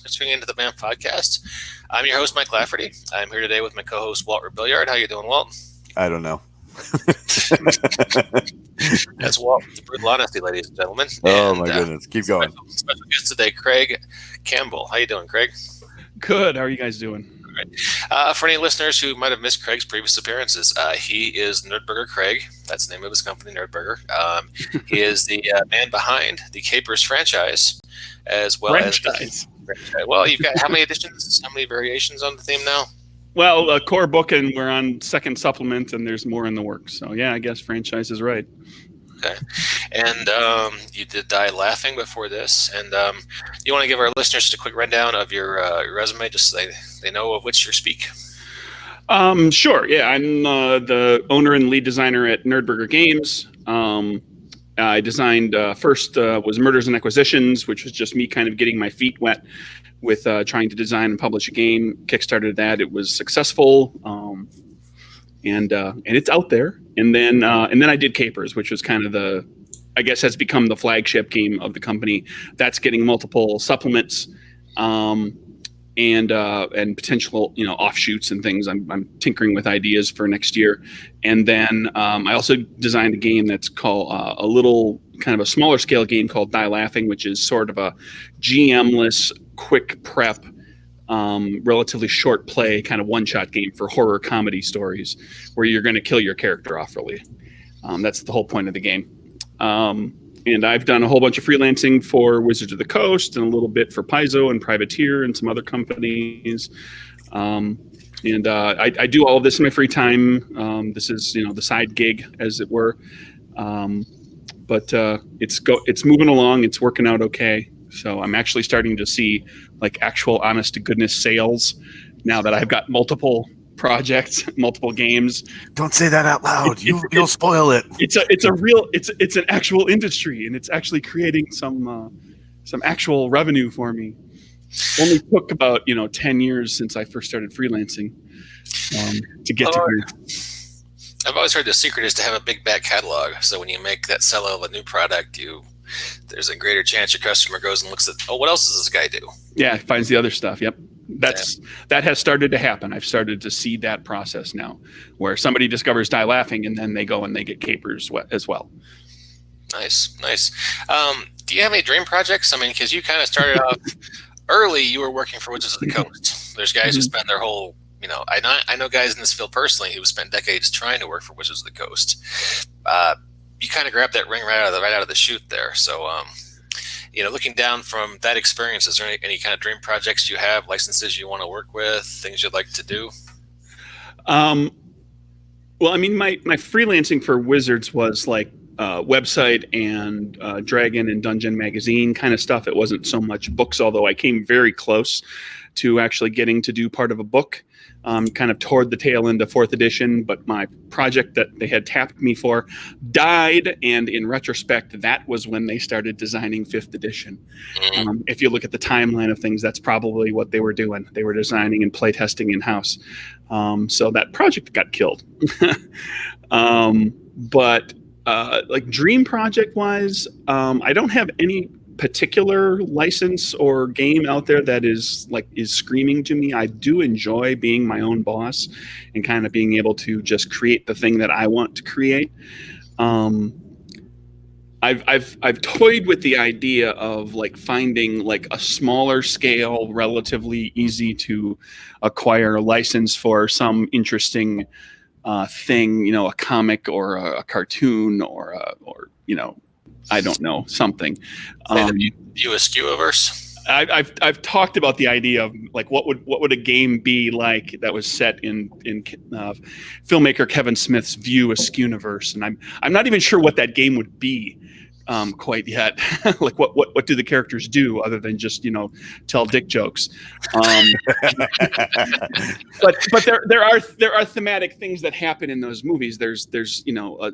for tuning into the BAMF Podcast. I'm your host, Mike Lafferty. I'm here today with my co-host, Walt Billiard. How you doing, Walt? I don't know. That's Walt, the brutal honesty, ladies and gentlemen. Oh, my goodness. Keep going. Special guest today, Craig Campbell. How you doing, Craig? Good. How are you guys doing? For any listeners who might have missed Craig's previous appearances, he is Nerdburger Craig. That's the name of his company, Nerdburger. He is the man behind the Capers franchise, as well as well, you've got how many editions, how many variations on the theme now? Well, a core book, and we're on second supplement, and there's more in the works. So, yeah, I guess franchise is right. Okay. And you did Die Laughing before this. And you want to give our listeners just a quick rundown of your resume, just so they know of which you speak? Sure. Yeah, I'm the owner and lead designer at Nerdburger Games. I designed first was Murders and Acquisitions, which was just me kind of getting my feet wet with trying to design and publish a game. Kickstarted that. It was successful. And it's out there. And then I did Capers, which was kind of has become the flagship game of the company. That's getting multiple supplements, and potential, offshoots and things. I'm tinkering with ideas for next year. And then I also designed a game that's called a little kind of a smaller scale game called Die Laughing, which is sort of a GM-less quick prep, relatively short play kind of one-shot game for horror comedy stories where you're going to kill your character off really. That's the whole point of the game. And I've done a whole bunch of freelancing for Wizards of the Coast and a little bit for Paizo and Privateer and some other companies. I do all of this in my free time. This is, the side gig, as it were. But it's moving along. It's working out okay. So I'm actually starting to see like actual honest to goodness sales now that I've got multiple projects, multiple games. Don't say that out loud. You'll spoil it. It's an actual industry, and it's actually creating some actual revenue for me. Only took about 10 years since I first started freelancing to get to here. I've always heard the secret is to have a big back catalog. So when you make that sell of a new product, there's a greater chance your customer goes and looks at, what else does this guy do? Yeah, finds the other stuff. Yep. That has started to happen. I've started to see that process now, where somebody discovers Die Laughing and then they go and they get Capers as well. Nice. Do you have any dream projects? I mean, because you kind of started off early. You were working for Wizards of the Coast. There's guys who spend their whole, I know guys in this field personally who spent decades trying to work for Wizards of the Coast. You kind of grabbed that ring right out of the chute there. So, looking down from that experience, is there any kind of dream projects you have, licenses you want to work with, things you'd like to do? Well, I mean, my freelancing for Wizards was like website and Dragon and Dungeon magazine kind of stuff. It wasn't so much books, although I came very close to actually getting to do part of a book. Kind of toward the tail end of 4th edition, but my project that they had tapped me for died, and in retrospect, that was when they started designing 5th edition. If you look at the timeline of things, that's probably what they were doing. They were designing and playtesting in-house. So that project got killed. But like dream project-wise, I don't have any particular license or game out there that is screaming to me. I do enjoy being my own boss and kind of being able to just create the thing that I want to create. I've toyed with the idea of like finding like a smaller scale, relatively easy to acquire license for some interesting thing, a comic or a cartoon or I don't know, something. You a Skewiverse? I've talked about the idea of like what would a game be like that was set in filmmaker Kevin Smith's View Askewniverse, and I'm not even sure what that game would be quite yet. Like what do the characters do other than just tell dick jokes? But there are thematic things that happen in those movies. There's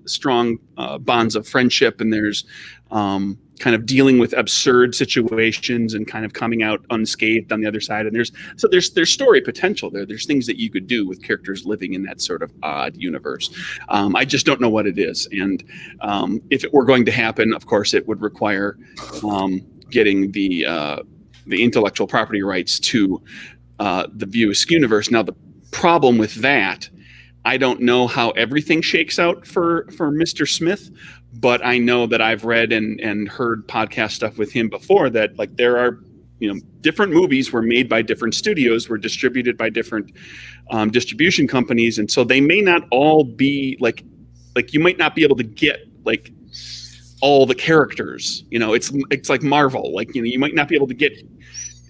strong bonds of friendship, and there's kind of dealing with absurd situations and kind of coming out unscathed on the other side. And there's story potential there. There's things that you could do with characters living in that sort of odd universe. I just don't know what it is. And if it were going to happen, of course, it would require getting the the intellectual property rights to the View Askew universe. Now, the problem with that, I don't know how everything shakes out for Mr. Smith, but I know that I've read and heard podcast stuff with him before that, like, there are, different movies were made by different studios, were distributed by different distribution companies, and so they may not all be like you might not be able to get like all the characters. It's like Marvel, like, you might not be able to get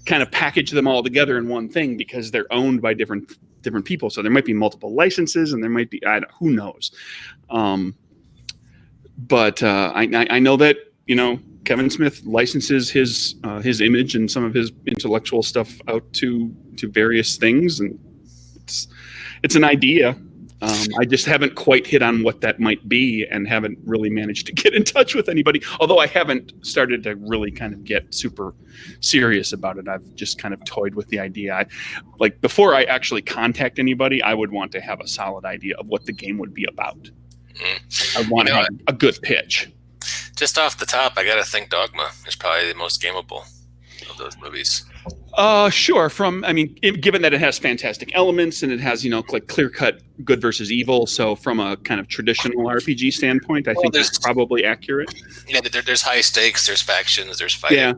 kind of package them all together in one thing because they're owned by different people. So there might be multiple licenses, and there might be, who knows. But I know that, Kevin Smith licenses his image and some of his intellectual stuff out to various things, and it's an idea. I just haven't quite hit on what that might be, and haven't really managed to get in touch with anybody. Although I haven't started to really kind of get super serious about it. I've just kind of toyed with the idea. Like, before I actually contact anybody, I would want to have a solid idea of what the game would be about. I want to have a good pitch. Just off the top, I got to think Dogma is probably the most gameable of those movies. Sure. Given that it has fantastic elements and it has, like clear-cut good versus evil. So from a kind of traditional RPG standpoint, I think it's probably accurate. There's high stakes, there's factions, there's fighting. Yeah.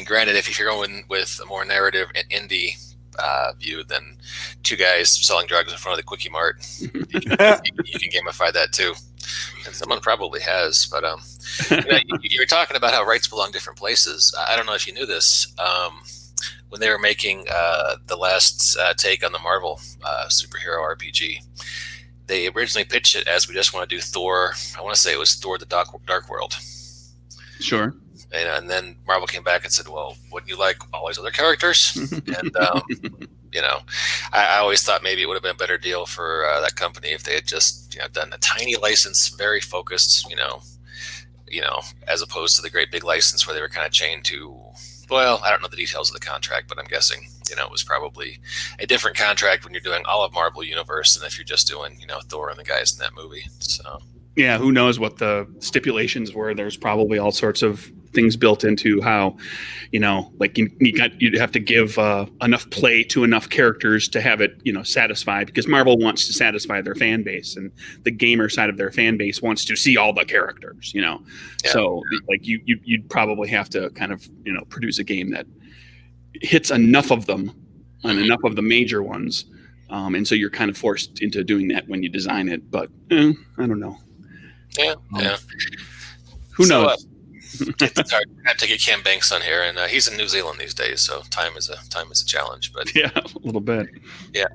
Granted, if you're going with a more narrative and indie view, then two guys selling drugs in front of the Quickie Mart, you can gamify that too. And someone probably has, but you were talking about how rights belong different places. I don't know if you knew this. When they were making the last take on the Marvel superhero RPG, they originally pitched it as, we just want to do Thor. I want to say it was Thor: The Dark World. Sure. And then Marvel came back and said, well, wouldn't you like all these other characters? And, I always thought maybe it would have been a better deal for that company if they had just, done a tiny license, very focused, as opposed to the great big license where they were kind of chained to, well, I don't know the details of the contract, but I'm guessing, it was probably a different contract when you're doing all of Marvel Universe than if you're just doing, Thor and the guys in that movie. So. Yeah, who knows what the stipulations were? There's probably all sorts of things built into how, like you'd have to give enough play to enough characters to have it, satisfy, because Marvel wants to satisfy their fan base, and the gamer side of their fan base wants to see all the characters, Yeah. So like you'd probably have to kind of, produce a game that hits enough of them and enough of the major ones. And so you're kind of forced into doing that when you design it, but I don't know. Yeah. Who knows? It's hard. I have to get Cam Banks on here, and he's in New Zealand these days, so time is a challenge. But yeah, a little bit. Yeah.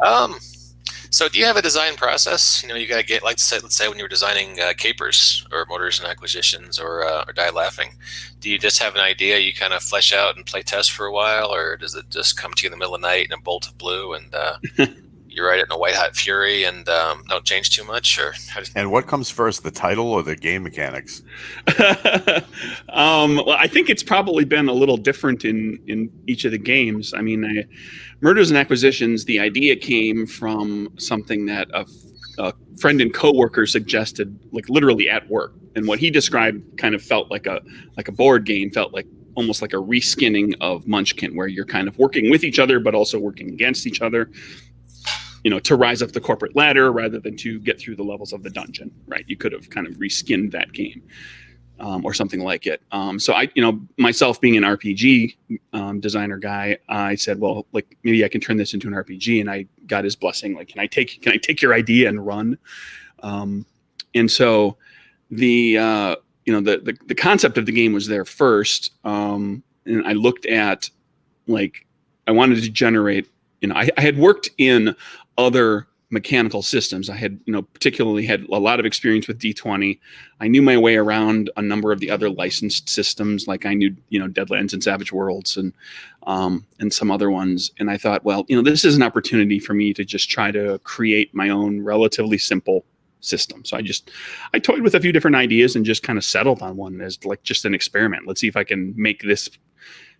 So do you have a design process? You got to get, let's say when you were designing capers or motors and acquisitions or Die Laughing, do you just have an idea you kind of flesh out and play test for a while, or does it just come to you in the middle of the night in a bolt of blue and you write it in a white hot fury and don't change too much? Or and what comes first, the title or the game mechanics? Well, I think it's probably been a little different in each of the games. Murders and Acquisitions, the idea came from something that a friend and coworker suggested, like literally at work, and what he described kind of felt like a board game, felt like almost like a reskinning of Munchkin, where you're kind of working with each other but also working against each other, to rise up the corporate ladder rather than to get through the levels of the dungeon, right? You could have kind of reskinned that game or something like it. So I, myself being an RPG designer guy, I said, well, like maybe I can turn this into an RPG, and I got his blessing. Like, can I take your idea and run? And so the concept of the game was there first. And I looked at, like, I wanted to generate, I had worked in other mechanical systems. I had, particularly had a lot of experience with D20. I knew my way around a number of the other licensed systems. Like I knew, Deadlands and Savage Worlds and some other ones. And I thought, well, this is an opportunity for me to just try to create my own relatively simple system. So I toyed with a few different ideas and just kind of settled on one as like just an experiment. Let's see if I can make this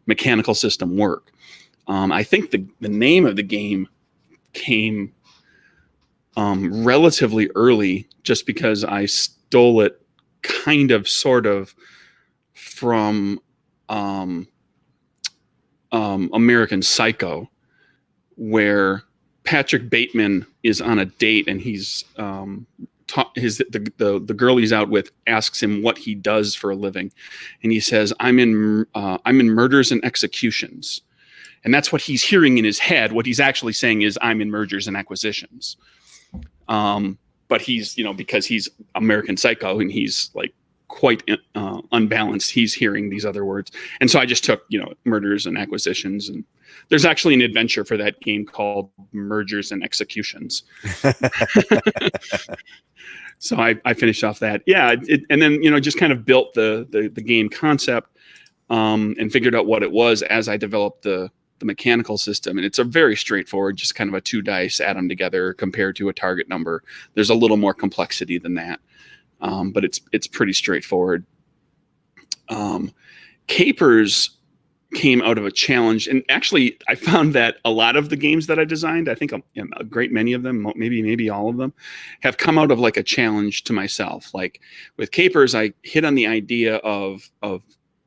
mechanical system work. I think the name of the game came relatively early, just because I stole it kind of sort of from American Psycho, where Patrick Bateman is on a date and he's the girl he's out with asks him what he does for a living, and he says, I'm in murders and executions. And that's what he's hearing in his head. What he's actually saying is, I'm in mergers and acquisitions. But he's, because he's American Psycho and he's like quite unbalanced, he's hearing these other words. And so I just took, murders and acquisitions. And there's actually an adventure for that game called Mergers and Executions. So I finished off that. Yeah. And then, just kind of built the game concept and figured out what it was as I developed the mechanical system. And it's a very straightforward, just kind of a 2 dice, add them together compared to a target number. There's a little more complexity than that. But it's pretty straightforward. Capers came out of a challenge. And actually, I found that a lot of the games that I designed, I think a great many of them, maybe all of them, have come out of like a challenge to myself. Like with Capers, I hit on the idea of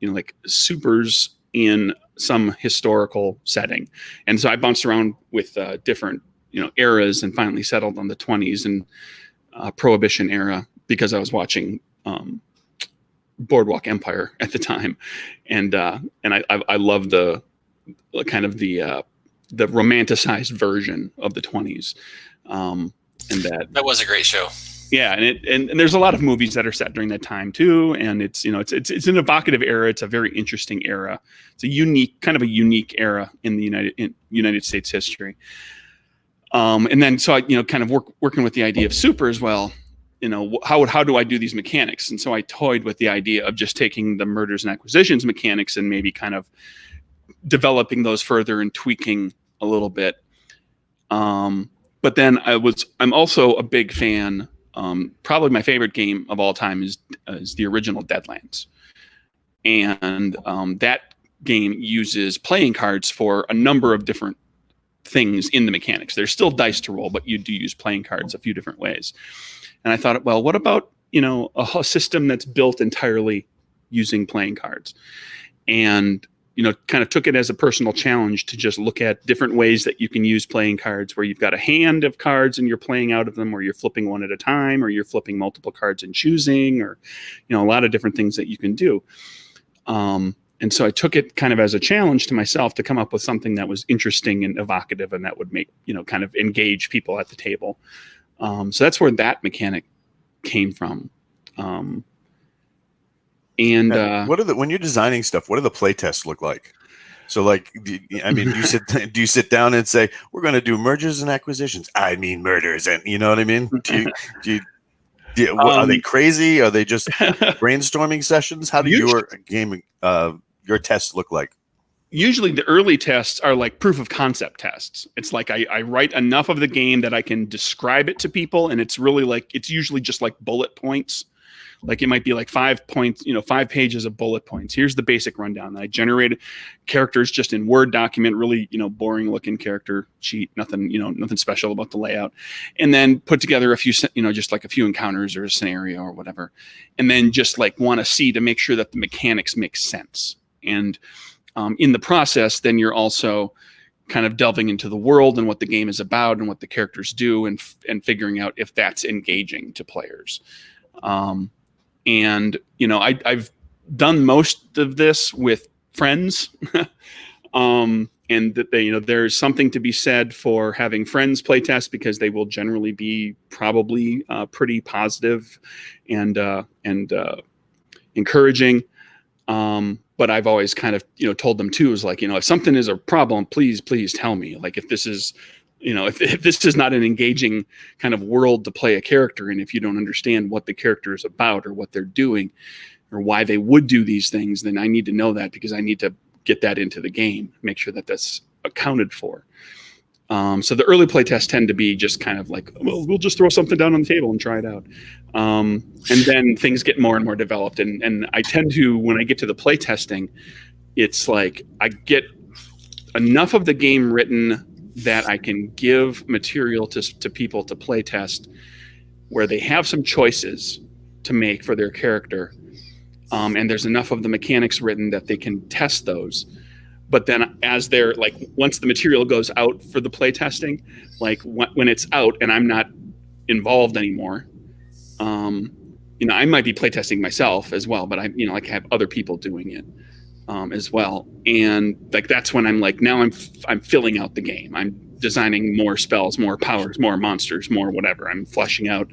like supers in some historical setting. And so I bounced around with different, eras and finally settled on the 20s and Prohibition era because I was watching Boardwalk Empire at the time. And I love the kind of the romanticized version of the 20s. And that was a great show. Yeah, and there's a lot of movies that are set during that time too, and it's an evocative era. It's a very interesting era. It's a unique era in the United States history. And then so I kind of working with the idea of super as well. How do I do these mechanics? And so I toyed with the idea of just taking the murders and acquisitions mechanics and maybe kind of developing those further and tweaking a little bit. But then I'm also a big fan. Probably my favorite game of all time is the original Deadlands. And that game uses playing cards for a number of different things in the mechanics. There's still dice to roll, but you do use playing cards a few different ways. And I thought, well, what about, a system that's built entirely using playing cards? And, kind of took it as a personal challenge to just look at different ways that you can use playing cards, where you've got a hand of cards and you're playing out of them, or you're flipping one at a time, or you're flipping multiple cards and choosing, or, a lot of different things that you can do. And so I took it kind of as a challenge to myself to come up with something that was interesting and evocative and that would make, kind of engage people at the table. So that's where that mechanic came from. And when you're designing stuff, what do the play tests look like? So like, do you sit down and say, we're going to do mergers and acquisitions? I mean, murders. And you know what I mean? Are they crazy? Are they just brainstorming sessions? How do your tests look like? Usually the early tests are like proof of concept tests. It's like I write enough of the game that I can describe it to people. And it's really like, it's usually just like bullet points. Like it might be like 5 points, 5 pages of bullet points. Here's the basic rundown. I generated characters just in Word document, really, boring looking character sheet, nothing special about the layout. And then put together a few, just like a few encounters or a scenario or whatever. And then just like want to see to make sure that the mechanics make sense. And in the process, then you're also kind of delving into the world and what the game is about and what the characters do and figuring out if that's engaging to players. And, I've done most of this with friends. And that there's something to be said for having friends play test, because they will generally be probably pretty positive and encouraging. But I've always kind of, told them too, is like, if something is a problem, please tell me. Like if this is, if this is not an engaging kind of world to play a character in, if you don't understand what the character is about or what they're doing or why they would do these things, then I need to know that, because I need to get that into the game, make sure that that's accounted for. So the early play tests tend to be just kind of like, well, we'll just throw something down on the table and try it out. And then things get more and more developed. And I tend to, when I get to the play testing, it's like I get enough of the game written that I can give material to people to play test, where they have some choices to make for their character. And there's enough of the mechanics written that they can test those. But then as they're like, once the material goes out for the play testing, like when it's out and I'm not involved anymore, I might be play testing myself as well, but I have other people doing it as well. And like, that's when I'm like, now I'm filling out the game. I'm designing more spells, more powers, more monsters, more whatever. I'm fleshing out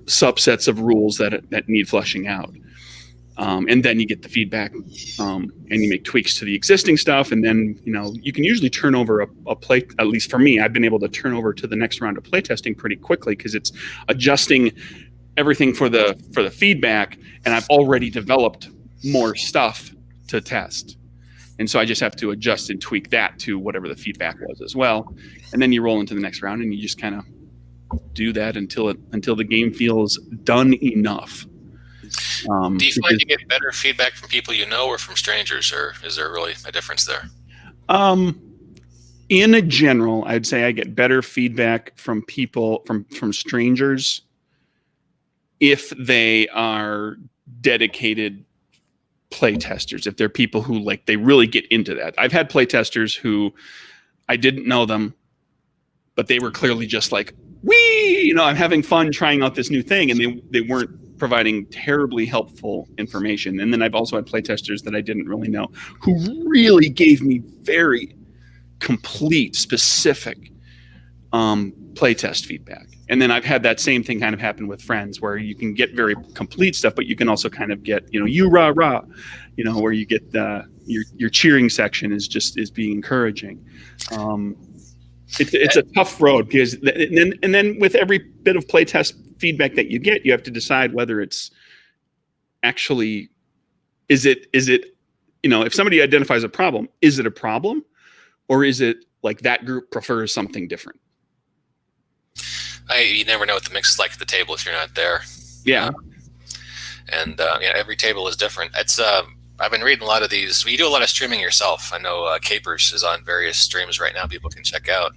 subsets of rules that need fleshing out. And then you get the feedback, and you make tweaks to the existing stuff. And then, you can usually turn over a play, at least for me, I've been able to turn over to the next round of playtesting pretty quickly because it's adjusting everything for the feedback. And I've already developed more stuff to test. And so I just have to adjust and tweak that to whatever the feedback was as well. And then you roll into the next round and you just kind of do that until the game feels done enough. Do you find you get better feedback from people or from strangers, or is there really a difference there? In a general, I'd say I get better feedback from people, from strangers, if they are dedicated play testers, if they're people who they really get into that. I've had play testers who I didn't know them, but they were clearly just like, I'm having fun trying out this new thing, and they weren't providing terribly helpful information. And then I've also had playtesters that I didn't really know who really gave me very complete, specific playtest feedback. And then I've had that same thing kind of happen with friends where you can get very complete stuff, but you can also kind of get, you rah rah, where you get your cheering section is being encouraging. It's a tough road because and then with every bit of playtest feedback that you get, you have to decide whether it's actually is it if somebody identifies a problem, is it a problem, or is it like that group prefers something different? You never know what the mix is like at the table if you're not there. Yeah, every table is different. It's I've been reading a lot of these. You do a lot of streaming yourself. I know Capers is on various streams right now people can check out.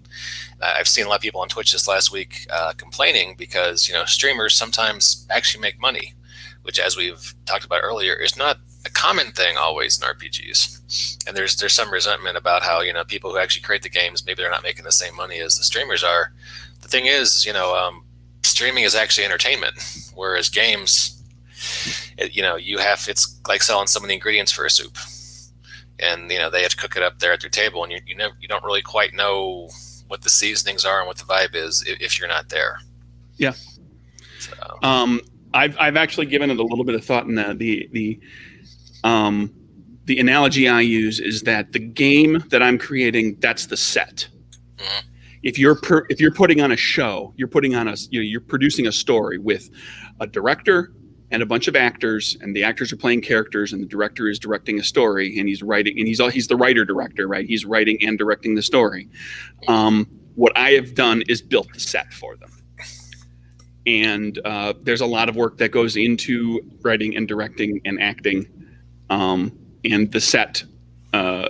I've seen a lot of people on Twitch this last week complaining because, streamers sometimes actually make money, which, as we've talked about earlier, is not a common thing always in RPGs. And there's some resentment about how, people who actually create the games, maybe they're not making the same money as the streamers are. The thing is, streaming is actually entertainment, whereas games, it's like selling someone the ingredients for a soup, and they have to cook it up there at their table, and you don't really quite know what the seasonings are and what the vibe is if you're not there. Yeah. So. I've actually given it a little bit of thought, and the analogy I use is that the game that I'm creating, that's the set. Mm-hmm. If you're putting on a show, you're producing a story with a director and a bunch of actors, and the actors are playing characters, and the director is directing a story, and he's writing, and he's the writer director, right? He's writing and directing the story. What I have done is built the set for them, and there's a lot of work that goes into writing and directing and acting, and the set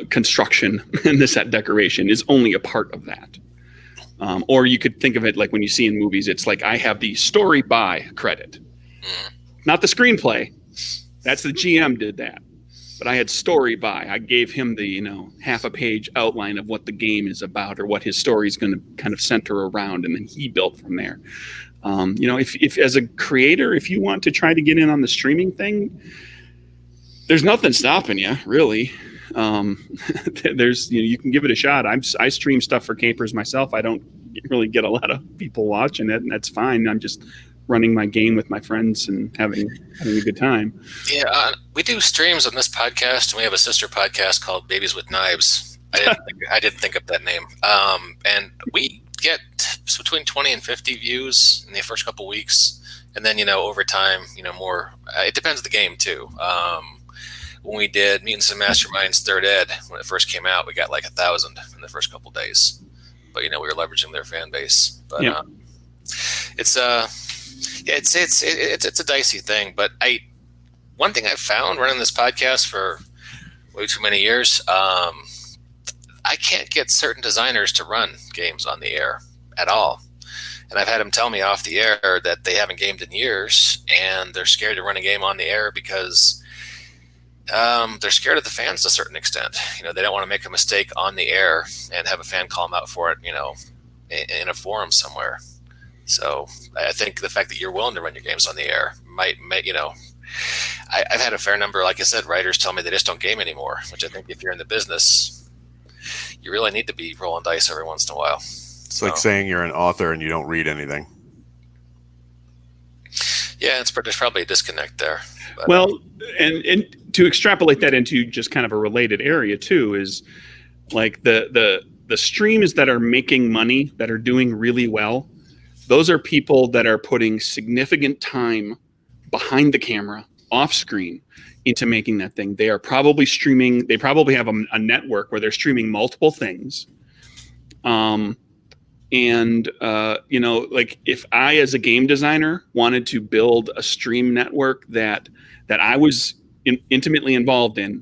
construction and the set decoration is only a part of that. Or you could think of it like when you see in movies, it's like I have the story by credit. Not the screenplay. That's the GM did that. But I had story by. I gave him the, half a page outline of what the game is about or what his story is going to kind of center around, and then he built from there. If as a creator, if you want to try to get in on the streaming thing, there's nothing stopping you, really. There's, you can give it a shot. I stream stuff for Capers myself. I don't really get a lot of people watching it, and that's fine. I'm just running my game with my friends and having a good time. Yeah, we do streams on this podcast, and we have a sister podcast called Babies with Knives. I didn't think up that name. And we get between 20 and 50 views in the first couple weeks, and then over time, more. It depends on the game too. When we did Mutants and Masterminds Third Ed, when it first came out, we got like 1,000 in the first couple days. But we were leveraging their fan base. But yeah. It's a dicey thing. But one thing I've found running this podcast for way too many years, I can't get certain designers to run games on the air at all. And I've had them tell me off the air that they haven't gamed in years, and they're scared to run a game on the air because They're scared of the fans to a certain extent. They don't want to make a mistake on the air and have a fan call them out for it, in a forum somewhere. So I think the fact that you're willing to run your games on the air might I've had a fair number, like I said, writers tell me they just don't game anymore, which I think if you're in the business, you really need to be rolling dice every once in a while. It's like saying you're an author and you don't read anything. Yeah, there's probably a disconnect there. But, well, and to extrapolate that into just kind of a related area too is like the streams that are making money, that are doing really well. Those are people that are putting significant time behind the camera, off screen, into making that thing. They are probably streaming. They probably have a network where they're streaming multiple things. Like if I, as a game designer, wanted to build a stream network that I was intimately involved in,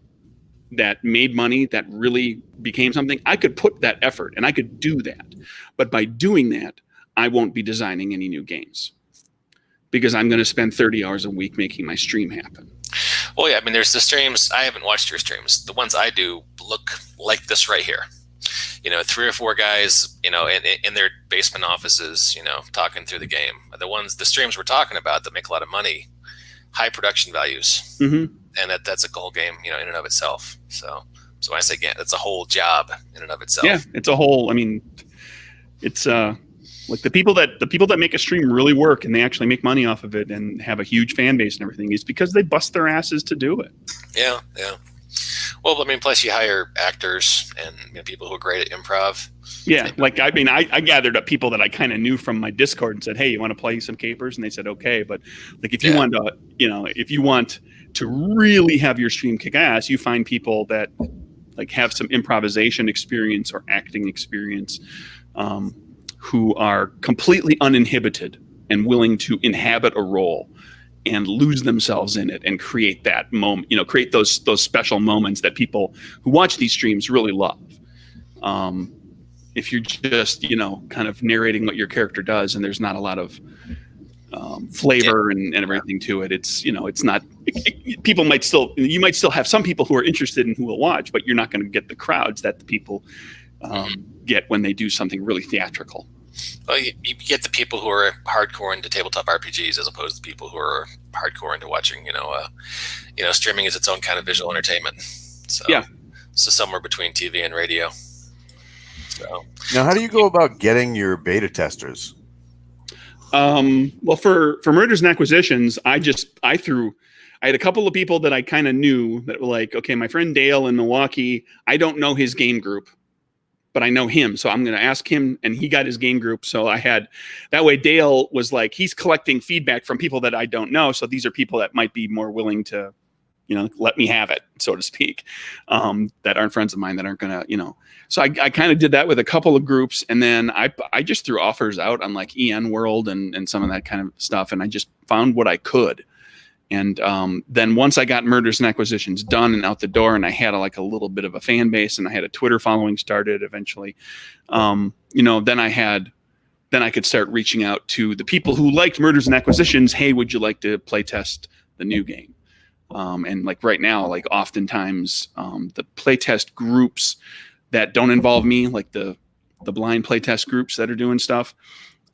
that made money, that really became something, I could put that effort and I could do that. But by doing that, I won't be designing any new games because I'm going to spend 30 hours a week making my stream happen. Well, yeah, I mean, there's the streams. I haven't watched your streams. The ones I do look like this right here. 3 or 4 guys, in their basement offices, talking through the game. The streams we're talking about that make a lot of money, high production values. Mm-hmm. And that's a goal game, in and of itself. So when I say again, it's a whole job in and of itself. Yeah, it's a whole. I mean, it's like the people that make a stream really work and they actually make money off of it and have a huge fan base and everything is because they bust their asses to do it. Yeah. Well, I mean, plus you hire actors and people who are great at improv. Yeah, like I mean, I gathered up people that I kind of knew from my Discord and said, "Hey, you want to play some capers?" And they said, "Okay." But like, if you want to, if you want to really have your stream kick ass, you find people that like have some improvisation experience or acting experience, who are completely uninhibited and willing to inhabit a role and lose themselves in it and create that moment, create those special moments that people who watch these streams really love. If you're just, kind of narrating what your character does and there's not a lot of flavor and everything to it, it's, it's not, you might still have some people who are interested and who will watch, but you're not going to get the crowds that the people get when they do something really theatrical. Well, you get the people who are hardcore into tabletop RPGs as opposed to people who are hardcore into watching, streaming is its own kind of visual entertainment. So, yeah. So somewhere between TV and radio. So now, how do you go about getting your beta testers? Well, for Mergers and Acquisitions, I had a couple of people that I kind of knew that were like, okay, my friend Dale in Milwaukee, I don't know his game group, but I know him. So I'm going to ask him, and he got his game group. So that way Dale was like, he's collecting feedback from people that I don't know. So these are people that might be more willing to, let me have it, so to speak, that aren't friends of mine, that aren't going to, So I kind of did that with a couple of groups. And then I just threw offers out on like EN World and some of that kind of stuff. And I just found what I could. And then once I got Mergers and Acquisitions done and out the door, and I had a little bit of a fan base, and I had a Twitter following started eventually, then I could start reaching out to the people who liked Mergers and Acquisitions. Hey, would you like to play test the new game? And like right now, like oftentimes the playtest groups that don't involve me, like the blind playtest groups that are doing stuff,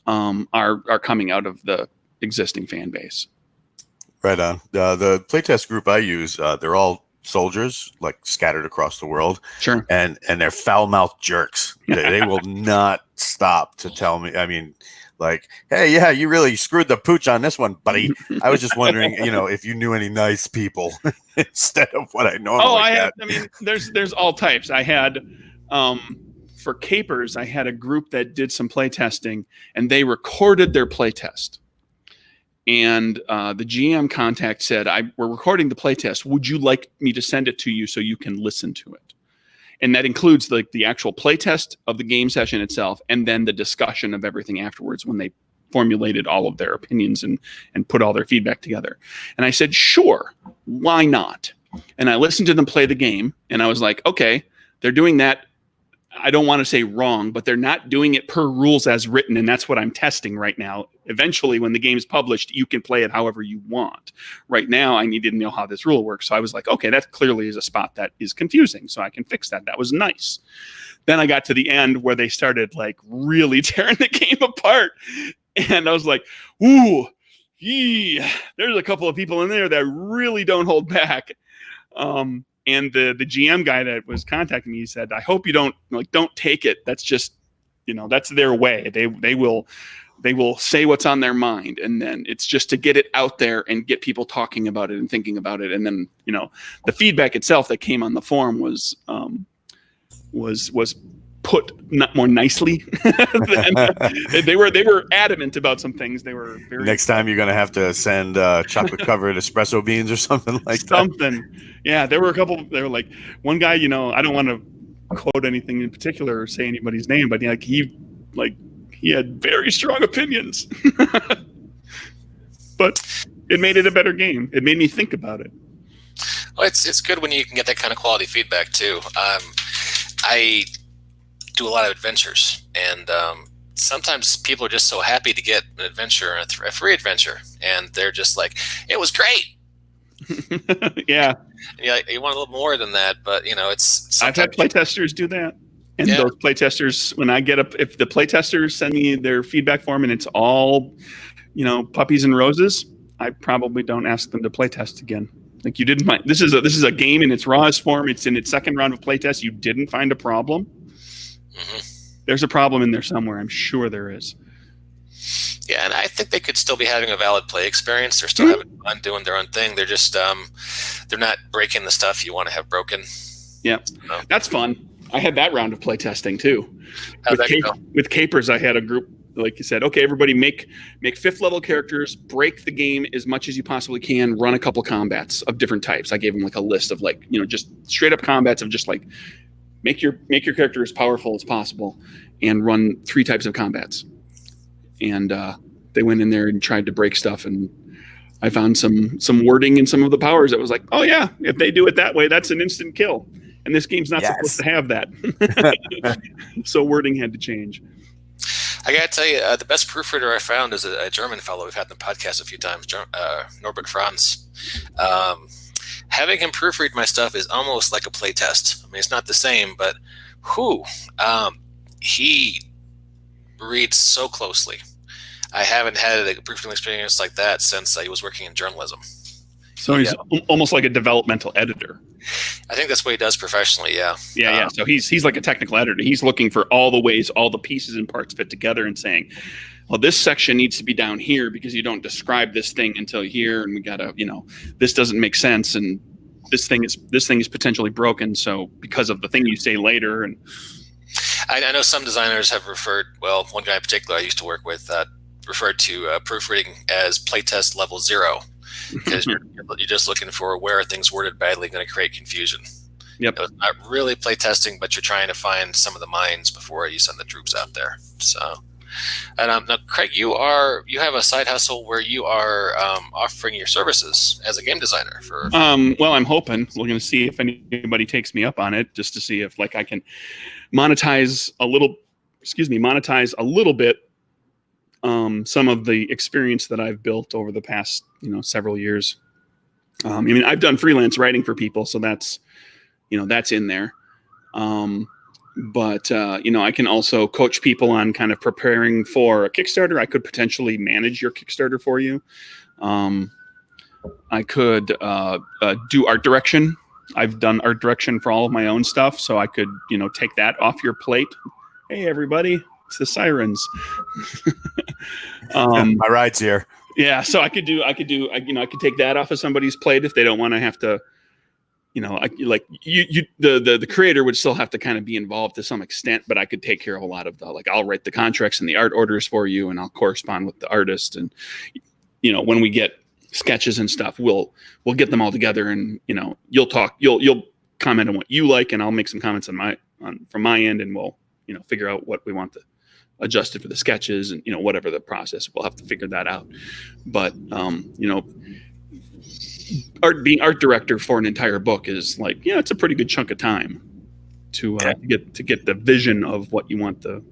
are coming out of the existing fan base. Right on. The playtest group I use, they're all soldiers, like scattered across the world. Sure. And they're foul-mouthed jerks. They will not stop to tell me. I mean, like, hey, yeah, you really screwed the pooch on this one, buddy. I was just wondering, if you knew any nice people instead of what I normally get. I mean, there's all types. I had, for Capers, I had a group that did some playtesting, and they recorded their playtest. And the GM contact said, we're recording the playtest. Would you like me to send it to you so you can listen to it? And that includes the actual playtest of the game session itself, and then the discussion of everything afterwards when they formulated all of their opinions and put all their feedback together. And I said, sure, why not? And I listened to them play the game, and I was like, okay, they're doing that. I don't want to say wrong, but they're not doing it per rules as written. And that's what I'm testing right now. Eventually, when the game's published, you can play it however you want. Right now, I needed to know how this rule works. So I was like, okay, that clearly is a spot that is confusing. So I can fix that. That was nice. Then I got to the end where they started like really tearing the game apart. And I was like, ooh, there's a couple of people in there that really don't hold back. And the GM guy that was contacting me, he said, I hope you don't take it. That's just, that's their way. They will say what's on their mind. And then it's just to get it out there and get people talking about it and thinking about it. And then, the feedback itself that came on the forum was put not more nicely. They were adamant about some things. They were very next time you're gonna have to send chocolate covered espresso beans or something like that. Yeah, there were a couple. They were like, one guy, I don't want to quote anything in particular or say anybody's name, but he had very strong opinions. But it made it a better game. It made me think about it. Well, it's good when you can get that kind of quality feedback too. I do a lot of adventures, and sometimes people are just so happy to get an adventure, a free adventure, and they're just like, it was great. Yeah. And you want a little more than that, but it's. I've had playtesters do that, and those playtesters, when I get if the playtesters send me their feedback form and it's all, puppies and roses, I probably don't ask them to playtest again. Like, you didn't find this is a game in its rawest form. It's in its second round of playtest. You didn't find a problem. Mm-hmm. There's a problem in there somewhere. I'm sure there is. Yeah, and I think they could still be having a valid play experience. They're still having fun doing their own thing. They're just they're not breaking the stuff you want to have broken. Yeah, that's fun. I had that round of play testing too. How'd that go? With Capers, I had a group, like you said, okay, everybody make 5th level characters, break the game as much as you possibly can, run a couple combats of different types. I gave them like a list of just straight up combats of just like make your character as powerful as possible and run 3 types of combats. And they went in there and tried to break stuff, and I found some wording in some of the powers that was like, oh yeah, if they do it that way, that's an instant kill. And this game's not supposed to have that. So wording had to change. I got to tell you, the best proofreader I found is a German fellow we've had on the podcast a few times, Norbert Franz. Having him proofread my stuff is almost like a play test. I mean, it's not the same, but he reads so closely. I haven't had a proofreading experience like that since I was working in journalism. So he's almost like a developmental editor. I think that's what he does professionally, yeah. Yeah. So he's like a technical editor. He's looking for all the ways all the pieces and parts fit together and saying, well, this section needs to be down here because you don't describe this thing until here, and we gotta, this doesn't make sense, and this thing is potentially broken. So because of the thing you say later, and I know some designers have referred. Well, one guy in particular I used to work with referred to proofreading as playtest level 0. Because you're just looking for where are things worded badly going to create confusion. Yep. It's not really play testing, but you're trying to find some of the minds before you send the troops out there. So, and now, Craig, you have a side hustle where you are offering your services as a game designer for. Well, I'm hoping we're going to see if anybody takes me up on it, just to see if I can monetize a little bit. Some of the experience that I've built over the past, several years. I've done freelance writing for people, so that's in there. But I can also coach people on kind of preparing for a Kickstarter. I could potentially manage your Kickstarter for you. I could do art direction. I've done art direction for all of my own stuff, so I could, take that off your plate. Hey, everybody. It's the sirens. My ride's here. Yeah, so I could take that off of somebody's plate if they don't want to have to, the creator would still have to kind of be involved to some extent, but I could take care of a lot of I'll write the contracts and the art orders for you, and I'll correspond with the artist, and when we get sketches and stuff, we'll get them all together, and you'll comment on what you like, and I'll make some comments from my end, and we'll figure out what we want to adjust it for the sketches, and whatever the process, we'll have to figure that out. But being art director for an entire book is it's a pretty good chunk of time. to get the vision of what you want the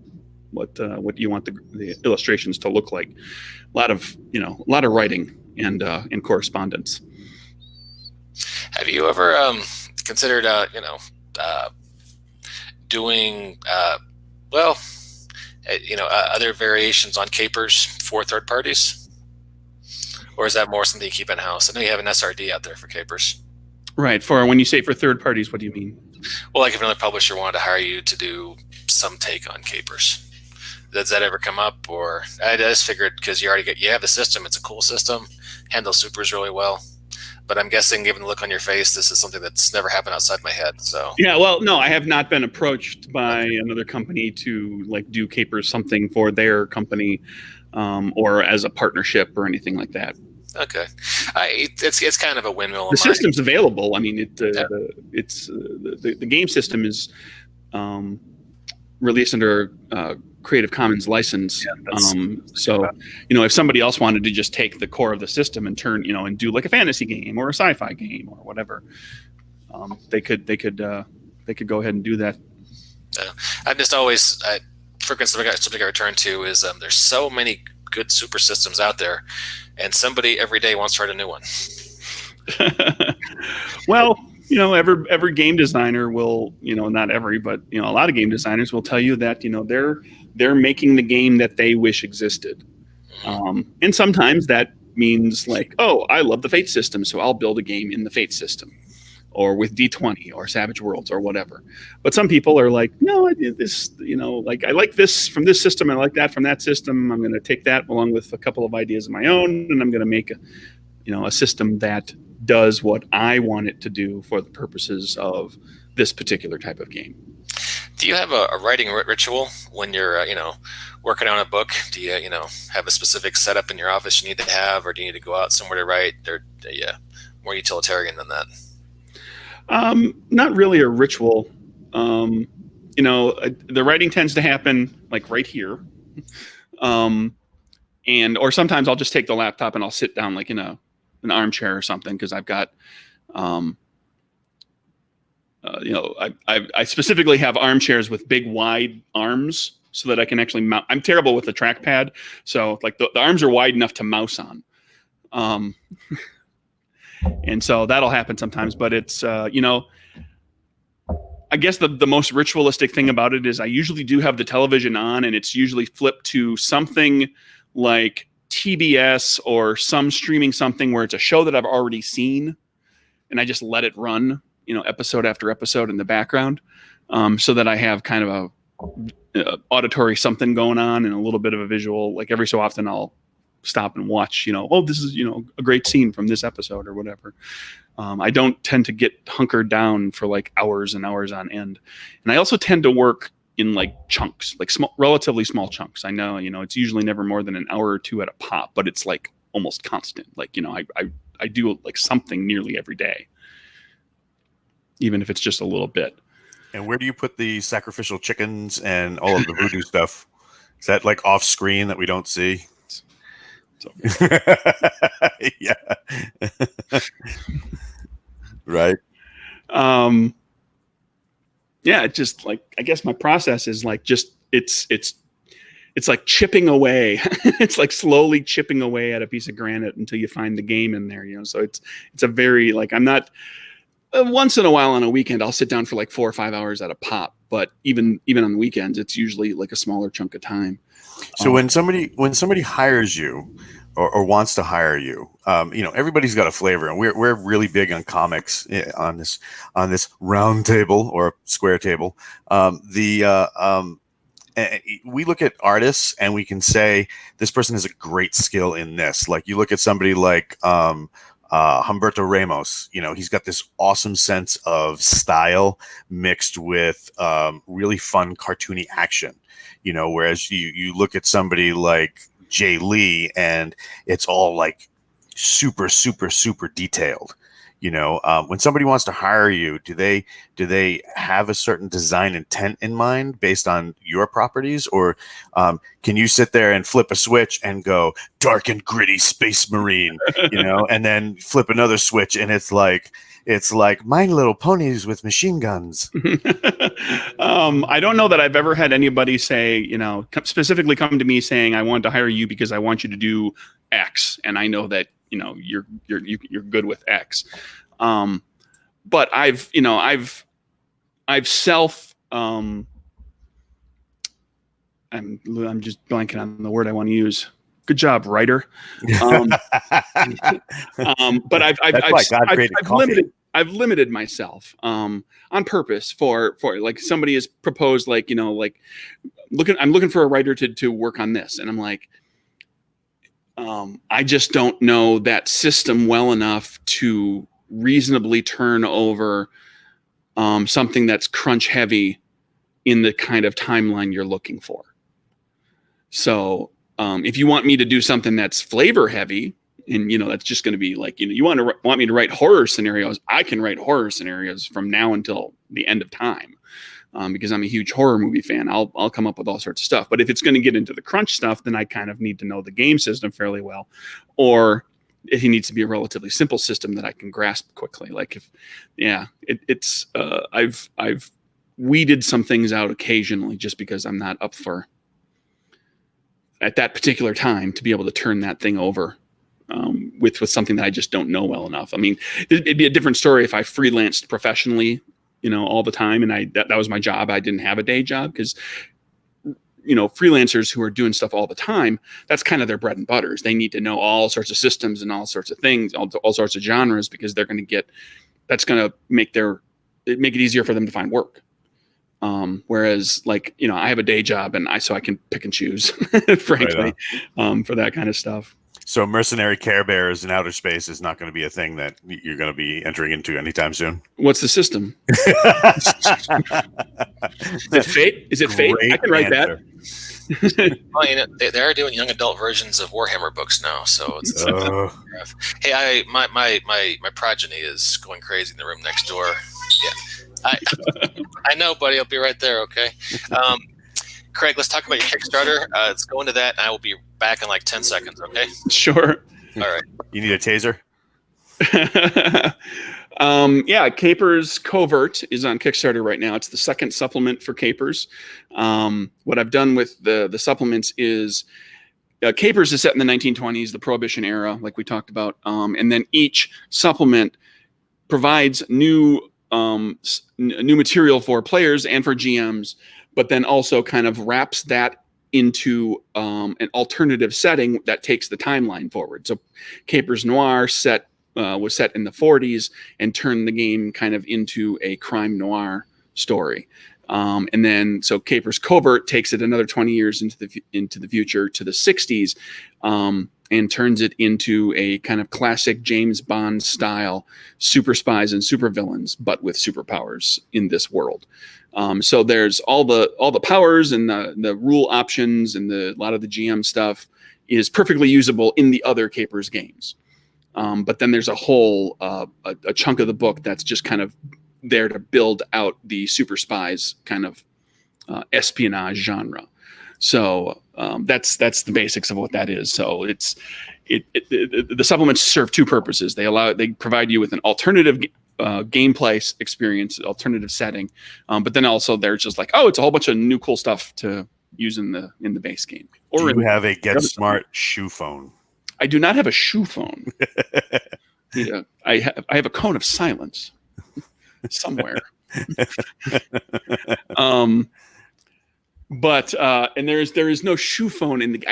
illustrations to look like. A lot of writing and correspondence. Have you ever considered doing other variations on capers for third parties, or is that more something you keep in house? I know you have an SRD out there for capers. Right. For when you say for third parties, what do you mean? Well, like if another publisher wanted to hire you to do some take on capers, does that ever come up? Or I just figured because you have the system, it's a cool system, handles supers really well. But I'm guessing, given the look on your face, this is something that's never happened outside my head. So yeah, well, no, I have not been approached by another company to like do capers something for their company, or as a partnership or anything like that. Okay, it's kind of a windmill. The system's available. I mean, the game system is released under Creative Commons license. So if somebody else wanted to just take the core of the system and turn, and do like a fantasy game or a sci-fi game or whatever, they could go ahead and do that. I'm just always frequent something I return to is there's so many good super systems out there, and somebody every day wants to write a new one. Well, every game designer will, not every, but a lot of game designers will tell you that they're making the game that they wish existed, and sometimes that means like, oh, I love the Fate system, so I'll build a game in the Fate system, or with D20 or Savage Worlds or whatever. But some people are like, no, this, like I like this from this system, I like that from that system. I'm going to take that along with a couple of ideas of my own, and I'm going to make a system that does what I want it to do for the purposes of this particular type of game. Do you have a writing ritual when you're, working on a book? Do you, have a specific setup in your office you need to have, or do you need to go out somewhere to write? Or more utilitarian than that? Not really a ritual. The writing tends to happen like right here. Or sometimes I'll just take the laptop and I'll sit down like in an armchair or something, because I've got, I specifically have armchairs with big wide arms so that I can actually mount. I'm terrible with the trackpad, so like the arms are wide enough to mouse on. And so that'll happen sometimes, but it's, I guess the most ritualistic thing about it is I usually do have the television on, and it's usually flipped to something like TBS or some streaming something where it's a show that I've already seen, and I just let it run, episode after episode in the background, so that I have kind of a auditory something going on and a little bit of a visual. Like every so often I'll stop and watch, oh, this is, a great scene from this episode or whatever. I don't tend to get hunkered down for like hours and hours on end. And I also tend to work in like chunks, like relatively small chunks. I know, it's usually never more than an hour or two at a pop, but it's like almost constant. Like, I do like something nearly every day, even if it's just a little bit. And where do you put the sacrificial chickens and all of the voodoo stuff? Is that like off screen that we don't see? Okay. Yeah. Right. Yeah, it's just like, I guess my process is like, just it's like chipping away. It's like slowly chipping away at a piece of granite until you find the game in there, so it's a very, like, I'm not, once in a while on a weekend I'll sit down for like 4 or 5 hours at a pop, but even on the weekends it's usually like a smaller chunk of time. So when somebody hires you or wants to hire you, everybody's got a flavor, and we're really big on comics on this round table or square table. We look at artists and we can say this person has a great skill in this. Like you look at somebody like Humberto Ramos, he's got this awesome sense of style mixed with really fun cartoony action. Whereas you look at somebody like Jay Lee and it's all like super, super, super detailed. When somebody wants to hire you, do they have a certain design intent in mind based on your properties, or can you sit there and flip a switch and go dark and gritty space marine, and then flip another switch and it's like It's like My Little Ponies with machine guns. I don't know that I've ever had anybody say, specifically come to me saying, I want to hire you because I want you to do X, and I know that you're good with X. But I've self. I'm just blanking on the word I want to use. Good job, writer. But I've limited myself on purpose for like somebody has proposed, like, I'm looking for a writer to work on this, and I'm like, I just don't know that system well enough to reasonably turn over something that's crunch heavy in the kind of timeline you're looking for. So if you want me to do something that's flavor heavy, and that's just going to be like, you want me to write horror scenarios, I can write horror scenarios from now until the end of time, because I'm a huge horror movie fan. I'll come up with all sorts of stuff. But if it's going to get into the crunch stuff, then I kind of need to know the game system fairly well, or it needs to be a relatively simple system that I can grasp quickly. Like I've weeded some things out occasionally just because I'm not up for, at that particular time, to be able to turn that thing over with something that I just don't know well enough. I mean, it'd be a different story if I freelanced professionally, all the time, and that was my job. I didn't have a day job, because freelancers who are doing stuff all the time, that's kind of their bread and butters. They need to know all sorts of systems and all sorts of things, all sorts of genres, because they're going to that's going to make it easier for them to find work. Whereas, like, I have a day job, and so I can pick and choose, frankly, for that kind of stuff. So mercenary Care Bears in outer space is not going to be a thing that you're going to be entering into anytime soon. What's the system? Is it Fate? Is it Fate? I can write that. Well, they are doing young adult versions of Warhammer books now, so it's. Hey, my progeny is going crazy in the room next door. Yeah, I know, buddy. I'll be right there. Okay. Craig, let's talk about your Kickstarter. Let's go into that, and I will be back in like 10 seconds, okay? Sure. All right. You need a taser? Capers Covert is on Kickstarter right now. It's the second supplement for Capers. What I've done with the supplements is Capers is set in the 1920s, the Prohibition era, like we talked about. And then each supplement provides new material for players and for GMs, but then also kind of wraps that into an alternative setting that takes the timeline forward. So Capers Noir was set in the 40s and turned the game kind of into a crime noir story. And then so Capers Covert takes it another 20 years into the future to the 60s, and turns it into a kind of classic James Bond style super spies and super villains, but with superpowers in this world. So there's all the powers and the rule options and a lot of the GM stuff is perfectly usable in the other Capers games. But then there's a whole a chunk of the book that's just kind of there to build out the super spies kind of espionage genre. So that's the basics of what that is. So the supplements serve two purposes. They provide you with an alternative gameplay experience, alternative setting, but then also they're just like, it's a whole bunch of new cool stuff to use in the base game. Or do you have a Get Smart shoe phone? I do not have a shoe phone. Yeah, I have a cone of silence somewhere. But and there is no shoe phone in the.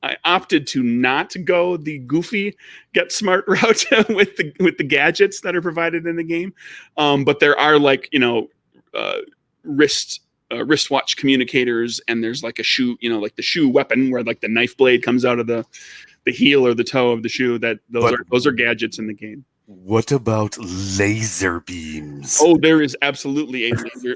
I opted to not go the goofy Get Smart route with the gadgets that are provided in the game, but there are wristwatch communicators, and there's like a shoe, like the shoe weapon where like the knife blade comes out of the heel or the toe of the shoe. Those are gadgets in the game. What about laser beams? Oh, there is absolutely a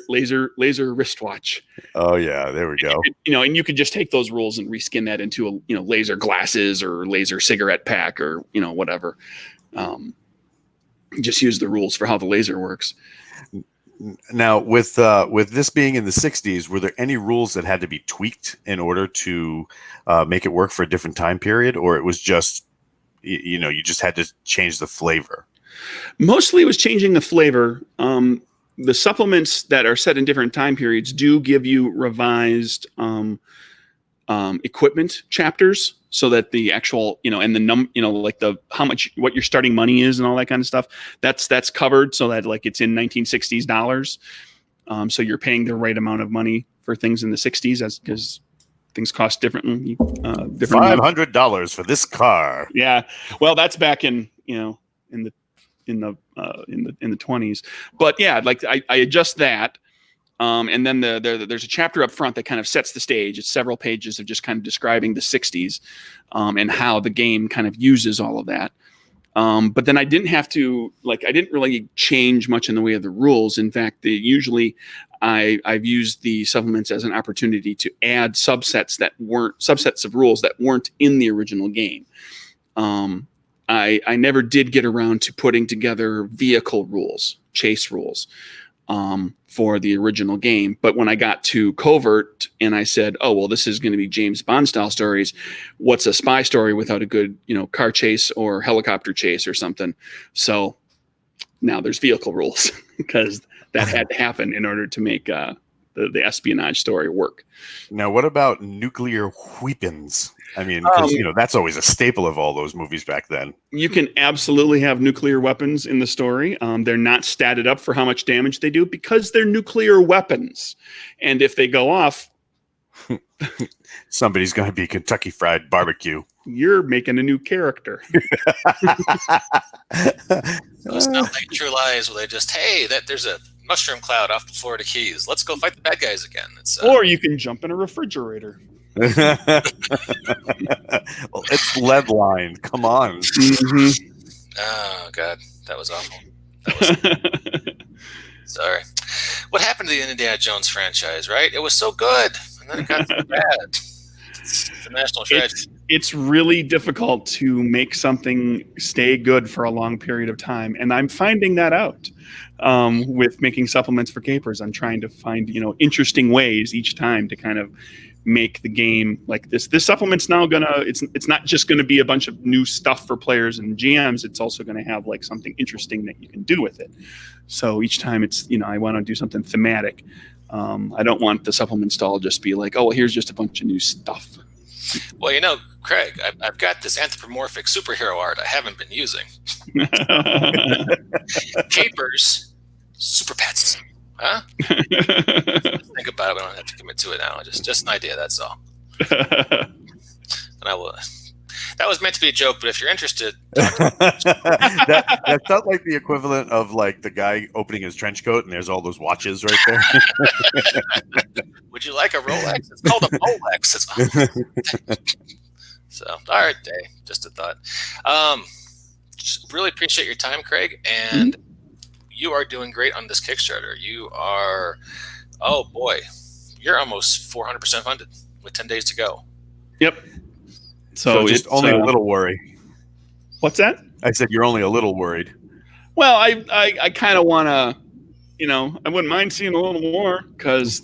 laser wristwatch. Oh yeah, there we go. And you could just take those rules and reskin that into a laser glasses or laser cigarette pack or whatever. Just use the rules for how the laser works. Now, with this being in the 60s, were there any rules that had to be tweaked in order to make it work for a different time period, or it was just you just had to change the flavor? Mostly it was changing the flavor. The supplements that are set in different time periods do give you revised equipment chapters, so that the actual, and the like how much, what your starting money is and all that kind of stuff, that's covered, so that like it's in 1960s dollars. So you're paying the right amount of money for things in the 60s, because things cost differently. $500 for this car. Yeah, well, that's back in the 20s. But yeah, like I adjust that. And then there's a chapter up front that kind of sets the stage. It's several pages of just kind of describing the 60s and how the game kind of uses all of that. But then I didn't really change much in the way of the rules. In fact, usually I've used the supplements as an opportunity to add subsets of rules that weren't in the original game. I never did get around to putting together vehicle rules, chase rules, for the original game. But when I got to Covert and I said, oh, well, this is going to be James Bond style stories, what's a spy story without a good, car chase or helicopter chase or something? So now there's vehicle rules, because that had to happen in order to make the espionage story work. Now, what about nuclear weapons? I mean, because that's always a staple of all those movies back then. You can absolutely have nuclear weapons in the story. They're not statted up for how much damage they do, because they're nuclear weapons, and if they go off, somebody's going to be Kentucky Fried Barbecue. You're making a new character. It's not like True Lies, where they just, there's a mushroom cloud off the Florida Keys. Let's go fight the bad guys again. Or you can jump in a refrigerator. Well, it's lead lined. Come on. Mm-hmm. Oh God, that was awful. Sorry. What happened to the Indiana Jones franchise? Right, it was so good, and then it got so bad. It's a national tragedy. It's really difficult to make something stay good for a long period of time, and I'm finding that out with making supplements for Capers. I'm trying to find interesting ways each time to kind of make the game like this. This supplement's now it's not just gonna be a bunch of new stuff for players and GMs. It's also gonna have like something interesting that you can do with it. So each time it's I want to do something thematic. I don't want the supplements to all just be like, oh, well, here's just a bunch of new stuff. Well, Craig, I've got this anthropomorphic superhero art I haven't been using. Capers, super pets. Huh? Think about it. We don't have to commit to it now. Just an idea. That's all. And I will. That was meant to be a joke, but if you're interested, that felt like the equivalent of like the guy opening his trench coat and there's all those watches right there. Would you like a Rolex? It's called a Rolex. So, all right, Dave. Just a thought. Just really appreciate your time, Craig, and. Mm-hmm. You are doing great on this Kickstarter. You are, oh boy, you're almost 400% funded with 10 days to go. Yep. So just only a little worry. What's that? I said you're only a little worried. Well, I kind of want to, I wouldn't mind seeing a little more, because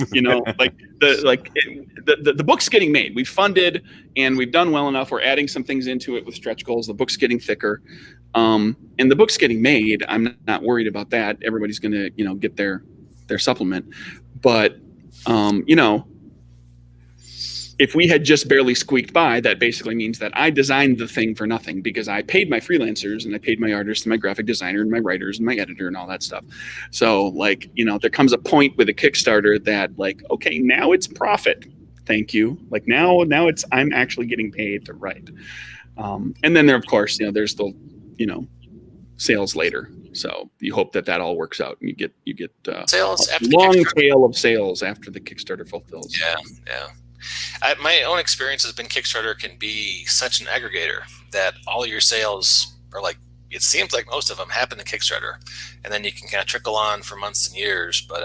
like the book's getting made. We've funded and we've done well enough. We're adding some things into it with stretch goals. The book's getting thicker. And the book's getting made. I'm not worried about that. Everybody's going to, get their supplement. But, if we had just barely squeaked by, that basically means that I designed the thing for nothing, because I paid my freelancers and I paid my artists and my graphic designer and my writers and my editor and all that stuff. So there comes a point with a Kickstarter that okay, now it's profit. Thank you. Now I'm actually getting paid to write. And then there, of course, there's the, sales later. So you hope that all works out and you get sales a long tail of sales after the Kickstarter fulfills. Yeah. My own experience has been Kickstarter can be such an aggregator that all your sales are it seems like most of them happen to Kickstarter, and then you can kind of trickle on for months and years. But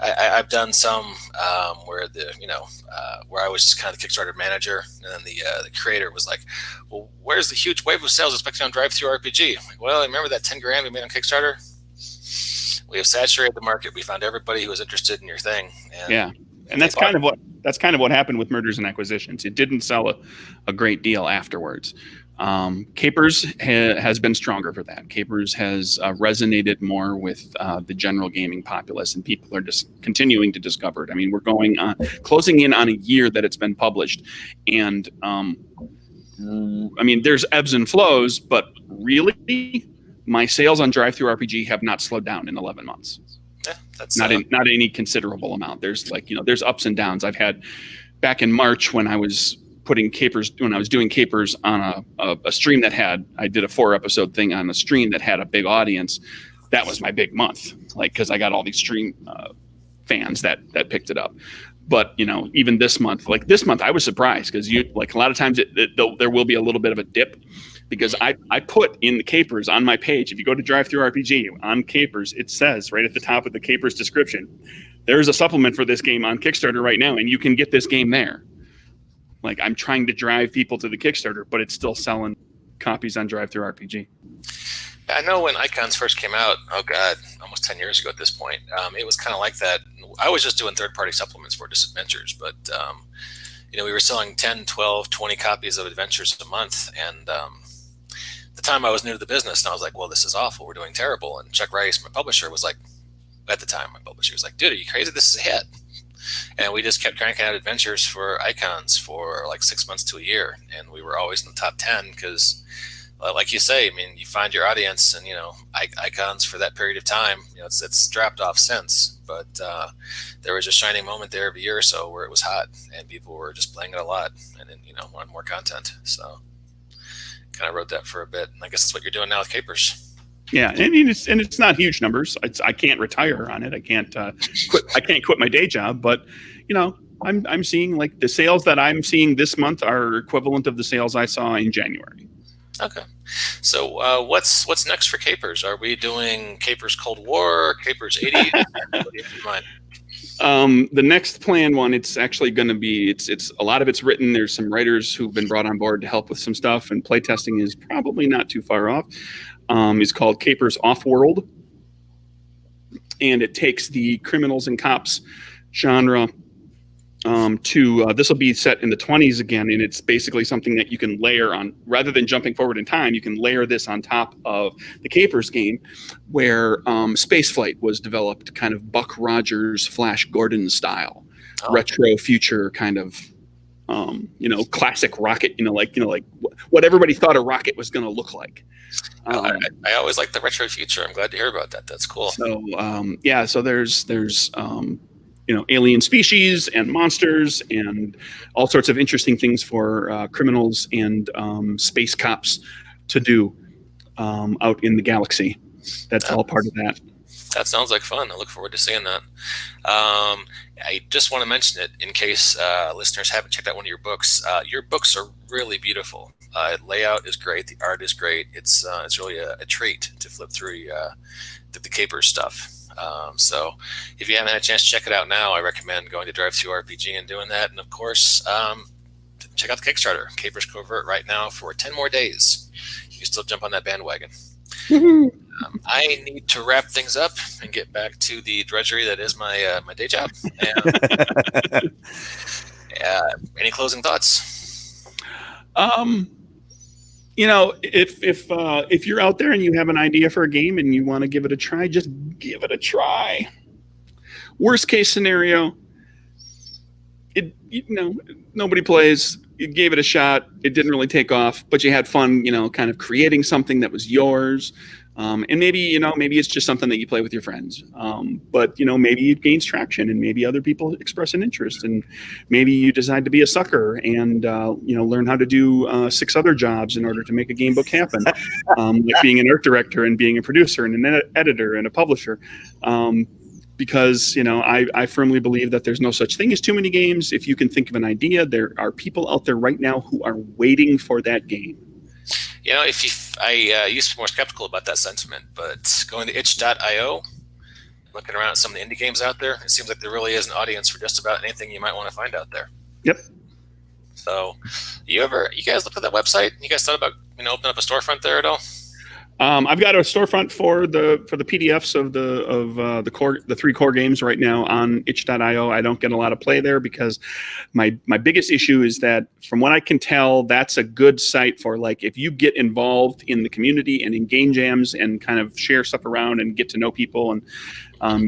I've done some where where I was just kind of the Kickstarter manager, and then the creator was like, "Well, where's the huge wave of sales expected on Drive-Thru RPG?" I'm like, well, remember that 10 grand we made on Kickstarter? We have saturated the market. We found everybody who was interested in your thing. And yeah, and that's kind of what happened with Mergers and Acquisitions. It didn't sell a great deal afterwards. Capers has been stronger for that. Capers has resonated more with the general gaming populace, and people are just continuing to discover it. I mean, we're closing in on a year that it's been published, and I mean, there's ebbs and flows, but really, my sales on DriveThruRPG have not slowed down in 11 months. Yeah, that's not any considerable amount. There's there's ups and downs. I've had back in March when I was doing capers on a stream I did a 4-episode thing on a stream that had a big audience. That was my big month, because I got all these stream fans that picked it up. But even this month, I was surprised because a lot of times there will be a little bit of a dip, because I put in the capers on my page. If you go to DriveThruRPG on capers, it says right at the top of the capers description, there's a supplement for this game on Kickstarter right now, and you can get this game there. I'm trying to drive people to the Kickstarter, but it's still selling copies on DriveThruRPG. I know when Icons first came out, oh God, almost 10 years ago at this point, it was kind of like that. I was just doing third-party supplements for just adventures, but we were selling 10, 12, 20 copies of adventures a month, and at the time I was new to the business, and I was like, well, this is awful. We're doing terrible. And Chuck Rice, my publisher, was like, at the time, my publisher was like, dude, are you crazy? This is a hit. And we just kept cranking out adventures for Icons for 6 months to a year. And we were always in the top 10 because, like you say, I mean, you find your audience, and, Icons for that period of time, it's dropped off since. But there was a shining moment there every year or so where it was hot and people were just playing it a lot and then, wanted more content. So kind of wrote that for a bit. And I guess that's what you're doing now with Capers. Yeah, and it's not huge numbers. I can't retire on it. I can't quit. I can't quit my day job. But I'm seeing the sales that I'm seeing this month are equivalent of the sales I saw in January. Okay, so what's next for Capers? Are we doing Capers Cold War, Capers 80? What do you have in mind? The next planned one, it's actually going to be it's a lot of it's written. There's some writers who've been brought on board to help with some stuff, and playtesting is probably not too far off. It's called Capers Off-World, and it takes the criminals and cops genre to this will be set in the 20s again, and it's basically something that you can layer on. Rather than jumping forward in time, you can layer this on top of the Capers game, where Spaceflight was developed kind of Buck Rogers, Flash Gordon style, retro future kind of classic rocket, like what everybody thought a rocket was going to look like. I always like the retro future. I'm glad to hear about that. That's cool. So so there's alien species and monsters and all sorts of interesting things for criminals and space cops to do out in the galaxy. That's all part of that. That sounds like fun. I look forward to seeing that. I just want to mention it in case listeners haven't checked out one of your books. Your books are really beautiful. Layout is great. The art is great. It's really a treat to flip through the Capers stuff. So if you haven't had a chance to check it out now, I recommend going to DriveThruRPG and doing that. And of course, check out the Kickstarter, Capers Covert, right now for 10 more days. You can still jump on that bandwagon. I need to wrap things up and get back to the drudgery that is my day job. And, any closing thoughts? If you're out there and you have an idea for a game and you want to give it a try, just give it a try. Worst case scenario, nobody plays. You gave it a shot. It didn't really take off, but you had fun, kind of creating something that was yours. And maybe it's just something that you play with your friends. But maybe it gains traction, and maybe other people express an interest, and maybe you decide to be a sucker and learn how to do 6 other jobs in order to make a game book happen, like being an art director and being a producer and an editor and a publisher. Because I firmly believe that there's no such thing as too many games. If you can think of an idea, there are people out there right now who are waiting for that game. I used to be more skeptical about that sentiment, but going to itch.io, looking around at some of the indie games out there, it seems like there really is an audience for just about anything you might want to find out there. Yep. So, you guys looked at that website? You guys thought about opening up a storefront there at all? I've got a storefront for the PDFs of the 3 core games right now on itch.io. I don't get a lot of play there because my biggest issue is that, from what I can tell, that's a good site for, like, if you get involved in the community and in game jams and kind of share stuff around and get to know people, and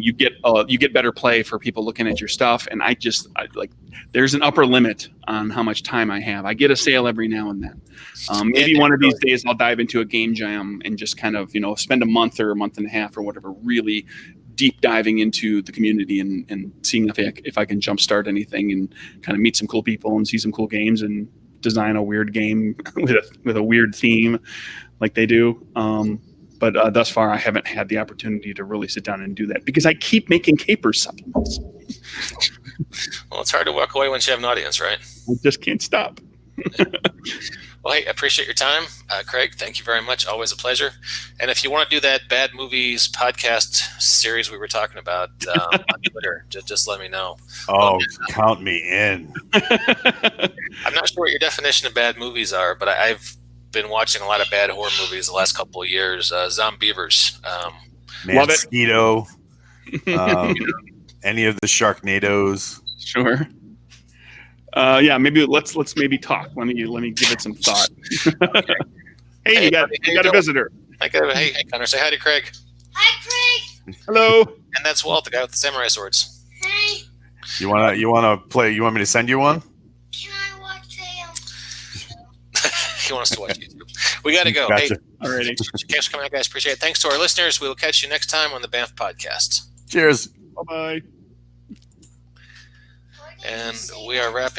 you get better play for people looking at your stuff. And there's an upper limit on how much time I have. I get a sale every now and then. Maybe one of these days I'll dive into a game jam and just kind of, spend a month or a month and a half or whatever, really deep diving into the community and seeing if I can jumpstart anything and kind of meet some cool people and see some cool games and design a weird game with a weird theme like they do. But thus far, I haven't had the opportunity to really sit down and do that because I keep making caper supplements. Well, it's hard to walk away once you have an audience, right? I just can't stop. Well, hey, I appreciate your time. Craig, thank you very much. Always a pleasure. And if you want to do that Bad Movies podcast series we were talking about on Twitter, just let me know. Oh, count me in. I'm not sure what your definition of bad movies are, but I've been watching a lot of bad horror movies the last couple of years. Zombievers. Mosquito. Any of the Sharknadoes. Sure. Yeah, maybe let's maybe talk. Let me give it some thought. Okay. Hey, you got a visitor. Hey, Connor, say hi to Craig. Hi, Craig. Hello. And that's Walt, the guy with the samurai swords. Hey. You wanna play? You want me to send you one? Can I watch He wants to watch YouTube. We got to go. Gotcha. Hey, Alrighty. thanks for coming out, guys. Appreciate it. Thanks to our listeners. We will catch you next time on the BAMF Podcast. Cheers. Bye-bye. And we are wrapping